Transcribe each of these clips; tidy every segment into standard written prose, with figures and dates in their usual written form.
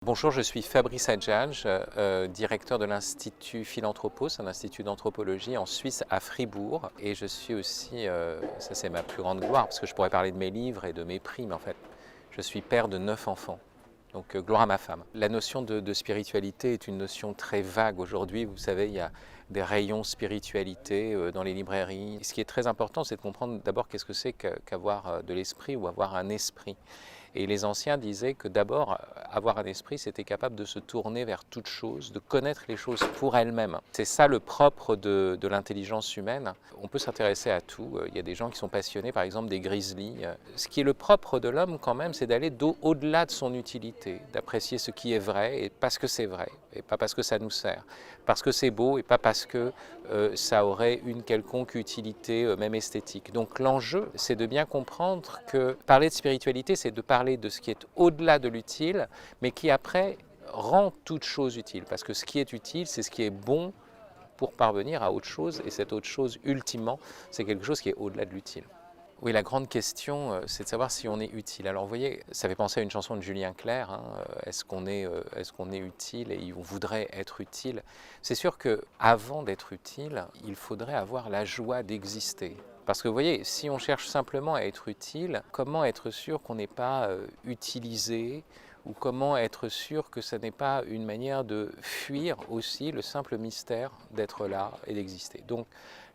Bonjour, je suis Fabrice Adjadj, directeur de l'Institut Philanthropos, un institut d'anthropologie en Suisse à Fribourg. Et je suis aussi, ça c'est ma plus grande gloire, parce que je pourrais parler de mes livres et de mes prix, mais en fait, je suis père de 9 enfants. Donc gloire à ma femme. La notion de spiritualité est une notion très vague aujourd'hui. Vous savez, il y a des rayons spiritualité dans les librairies. Ce qui est très important, c'est de comprendre d'abord qu'est-ce que c'est qu'avoir de l'esprit ou avoir un esprit. Et les anciens disaient que d'abord, avoir un esprit, c'était capable de se tourner vers toute chose, de connaître les choses pour elles-mêmes. C'est ça le propre de l'intelligence humaine. On peut s'intéresser à tout. Il y a des gens qui sont passionnés, par exemple, des grizzlies. Ce qui est le propre de l'homme, quand même, c'est d'aller au-delà de son utilité, d'apprécier ce qui est vrai, et parce que c'est vrai, et pas parce que ça nous sert, parce que c'est beau, et pas parce que ça aurait une quelconque utilité, même esthétique. Donc l'enjeu, c'est de bien comprendre que parler de spiritualité, c'est de parler de ce qui est au-delà de l'utile, mais qui après rend toute chose utile. Parce que ce qui est utile, c'est ce qui est bon pour parvenir à autre chose, et cette autre chose, ultimement, c'est quelque chose qui est au-delà de l'utile. Oui, la grande question, c'est de savoir si on est utile. Alors, vous voyez, ça fait penser à une chanson de Julien Clerc, hein, est-ce qu'on est utile et on voudrait être utile? C'est sûr qu'avant d'être utile, il faudrait avoir la joie d'exister. Parce que vous voyez, si on cherche simplement à être utile, comment être sûr qu'on n'est pas utilisé, ou comment être sûr que ce n'est pas une manière de fuir aussi le simple mystère d'être là et d'exister. Donc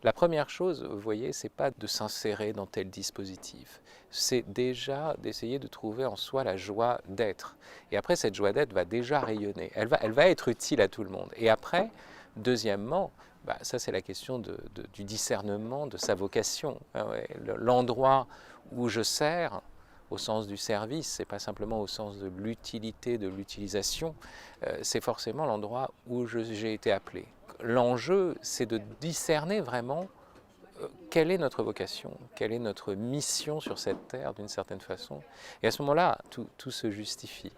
la première chose, vous voyez, c'est pas de s'insérer dans tel dispositif, c'est déjà d'essayer de trouver en soi la joie d'être. Et après, cette joie d'être va déjà rayonner, elle va être utile à tout le monde. Et après, deuxièmement, ça c'est la question du discernement de sa vocation. L'endroit où je sers, au sens du service, c'est pas simplement au sens de l'utilité, de l'utilisation, c'est forcément l'endroit où j'ai été appelé. L'enjeu, c'est de discerner vraiment quelle est notre vocation, quelle est notre mission sur cette terre d'une certaine façon. Et à ce moment-là, tout se justifie.